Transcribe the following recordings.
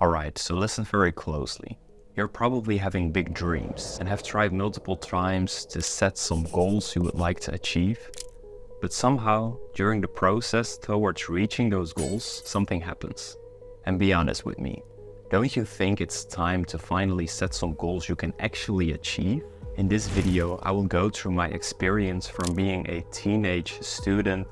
Alright, so listen very closely. You're probably having big dreams and have tried multiple times to set some goals you would like to achieve. But somehow, during the process towards reaching those goals, something happens. And be honest with me, don't you think it's time to finally set some goals you can actually achieve? In this video, I will go through my experience from being a teenage student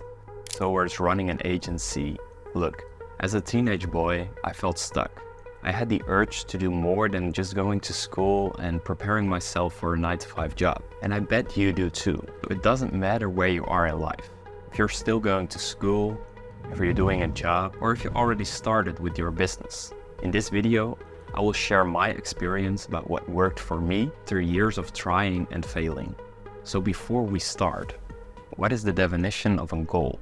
towards running an agency. Look, as a teenage boy, I felt stuck. I had the urge to do more than just going to school and preparing myself for a 9-to-5 job. And I bet you do too. It doesn't matter where you are in life. If you're still going to school, if you're doing a job, or if you already started with your business. In this video, I will share my experience about what worked for me through years of trying and failing. So before we start, what is the definition of a goal?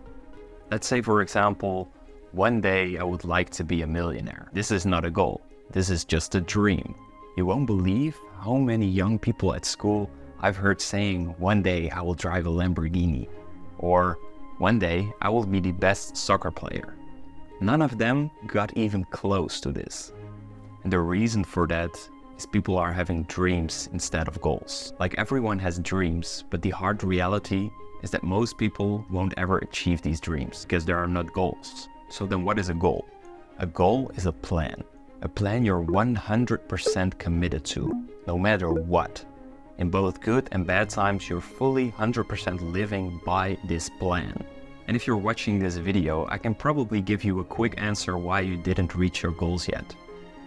Let's say, for example, one day I would like to be a millionaire. This is not a goal. This is just a dream. You won't believe how many young people at school I've heard saying, one day I will drive a Lamborghini, or one day I will be the best soccer player. None of them got even close to this. And the reason for that is people are having dreams instead of goals. Like, everyone has dreams, but the hard reality is that most people won't ever achieve these dreams because there are not goals. So then what is a goal? A goal is a plan you're 100% committed to, no matter what. In both good and bad times, you're fully 100% living by this plan. And if you're watching this video, I can probably give you a quick answer why you didn't reach your goals yet.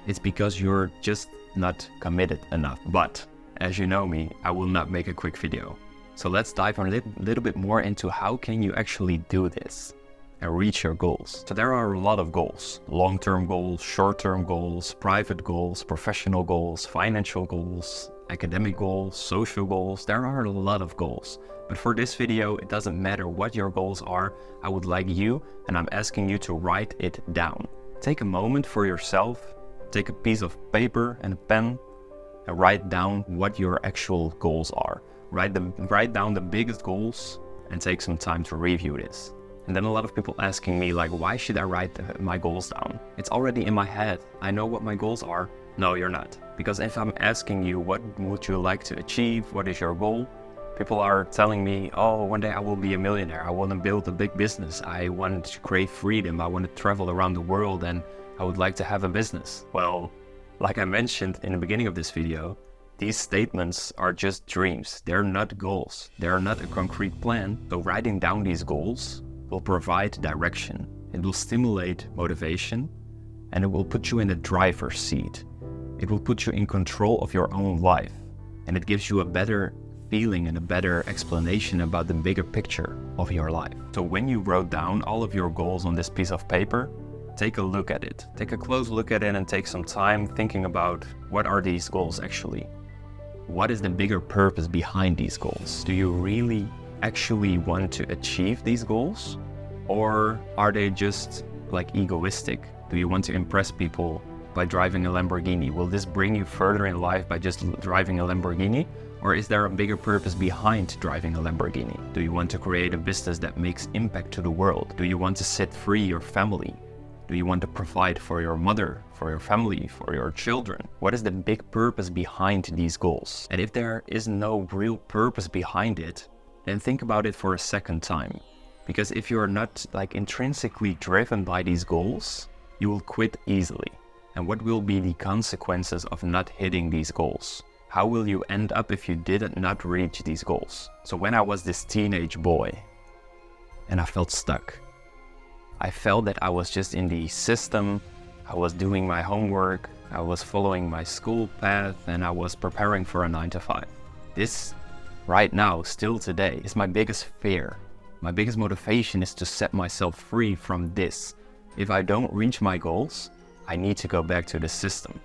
It's because you're just not committed enough. But as you know me, I will not make a quick video. So let's dive a little bit more into how can you actually do this and reach your goals. So there are a lot of goals: long-term goals, short-term goals, private goals, professional goals, financial goals, academic goals, social goals. There are a lot of goals. But for this video, it doesn't matter what your goals are. I would like you, and I'm asking you to write it down. Take a moment for yourself, take a piece of paper and a pen, and write down what your actual goals are. Write down the biggest goals and take some time to review this. And then a lot of people asking me, like, why should I write my goals down? It's already in my head. I know what my goals are. No, you're not. Because if I'm asking you, what would you like to achieve? What is your goal? People are telling me, oh, one day I will be a millionaire. I want to build a big business. I want to create freedom. I want to travel around the world, and I would like to have a business. Well, like I mentioned in the beginning of this video, these statements are just dreams. They're not goals. They're not a concrete plan. So writing down these goals will provide direction. It will stimulate motivation, and it will put you in the driver's seat. It will put you in control of your own life, and it gives you a better feeling and a better explanation about the bigger picture of your life. So when you wrote down all of your goals on this piece of paper, take a look at it. Take a close look at it and take some time thinking about, what are these goals actually? What is the bigger purpose behind these goals? Do you really actually want to achieve these goals? Or are they just like egoistic? Do you want to impress people by driving a Lamborghini? Will this bring you further in life by just driving a Lamborghini? Or is there a bigger purpose behind driving a Lamborghini? Do you want to create a business that makes impact to the world? Do you want to set free your family? Do you want to provide for your mother, for your family, for your children? What is the big purpose behind these goals? And if there is no real purpose behind it, then think about it for a second time. Because if you're not like intrinsically driven by these goals, you will quit easily. And what will be the consequences of not hitting these goals? How will you end up if you did not reach these goals? So when I was this teenage boy and I felt stuck, I felt that I was just in the system. I was doing my homework, I was following my school path, and I was preparing for a 9-to-5. This, right now, still today, is my biggest fear. My biggest motivation is to set myself free from this. If I don't reach my goals, I need to go back to the system.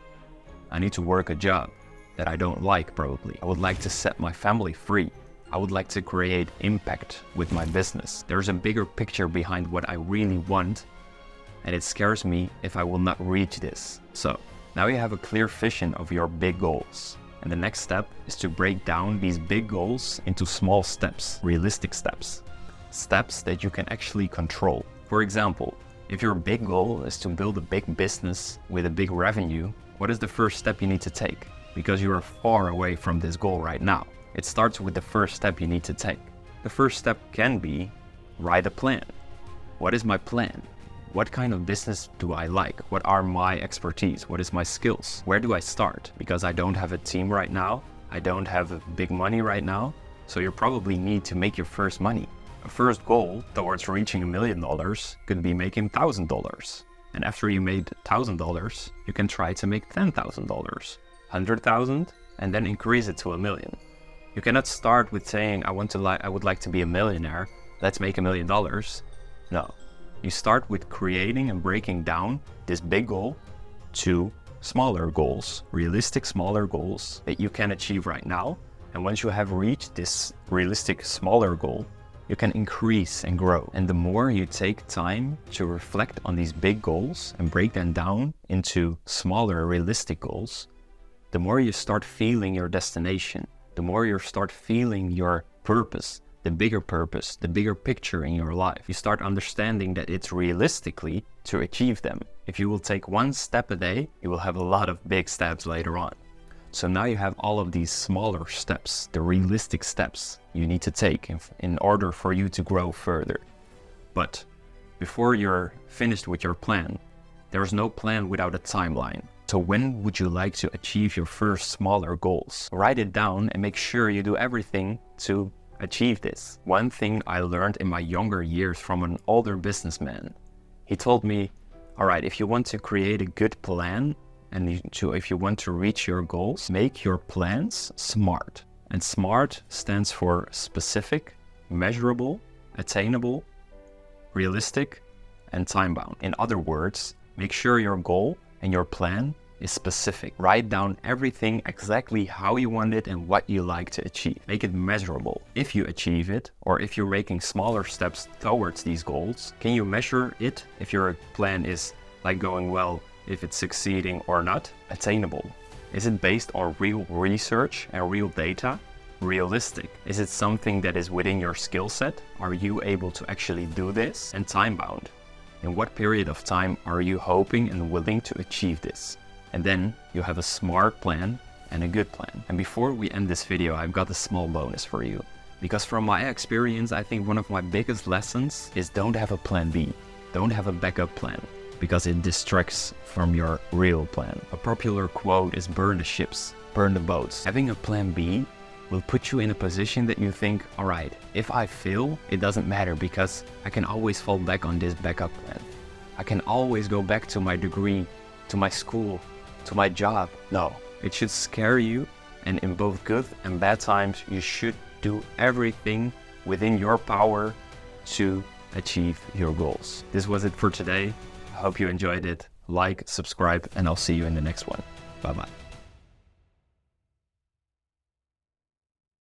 I need to work a job that I don't like, probably. I would like to set my family free. I would like to create impact with my business. There's a bigger picture behind what I really want, and it scares me if I will not reach this. So now you have a clear vision of your big goals. And the next step is to break down these big goals into small steps, realistic steps. Steps that you can actually control. For example, If your big goal is to build a big business with a big revenue, what is the first step you need to take? Because you are far away from this goal right now. It starts with the first step you need to take. The first step can be write a plan. What is my plan? What kind of business do I like? What are my expertise? What is my skills? Where do I start? Because I don't have a team right now. I don't have big money right now. So you probably need to make your first money. A first goal towards reaching $1 million could be making $1,000. And after you made $1,000, you can try to make $10,000, $100,000, and then increase it to $1 million. You cannot start with saying, I would like to be a millionaire. Let's make $1 million. No. You start with creating and breaking down this big goal to smaller goals, realistic smaller goals that you can achieve right now. And once you have reached this realistic smaller goal, you can increase and grow. And the more you take time to reflect on these big goals and break them down into smaller realistic goals, the more you start feeling your destination, the more you start feeling your purpose, the bigger picture in your life. You start understanding that it's realistically to achieve them. If you will take one step a day, you will have a lot of big steps later on. So now you have all of these smaller steps, the realistic steps you need to take in order for you to grow further. But before you're finished with your plan, there's no plan without a timeline. So when would you like to achieve your first smaller goals? Write it down and make sure you do everything to achieve this. One thing I learned in my younger years from an older businessman, he told me, all right, if you want to create a good plan and if you want to reach your goals, make your plans SMART. And SMART stands for specific, measurable, attainable, realistic, and time-bound. In other words, make sure your goal and your plan is specific. Write down everything exactly how you want it and what you like to achieve. Make it measurable. If you achieve it, or if you're making smaller steps towards these goals, can you measure it if your plan is like going well, if it's succeeding or not? Attainable. Is it based on real research and real data? Realistic. Is it something that is within your skill set? Are you able to actually do this? And time-bound. In what period of time are you hoping and willing to achieve this? And then you have a smart plan and a good plan. And before we end this video, I've got a small bonus for you. Because from my experience, I think one of my biggest lessons is don't have a plan B. Don't have a backup plan, because it distracts from your real plan. A popular quote is burn the ships, burn the boats. Having a plan B will put you in a position that you think, all right, if I fail, it doesn't matter because I can always fall back on this backup plan. I can always go back to my degree, to my school, to my job. No, it should scare you, and in both good and bad times, you should do everything within your power to achieve your goals. This was it for today. I hope you enjoyed it. Like, subscribe, and I'll see you in the next one. Bye-bye.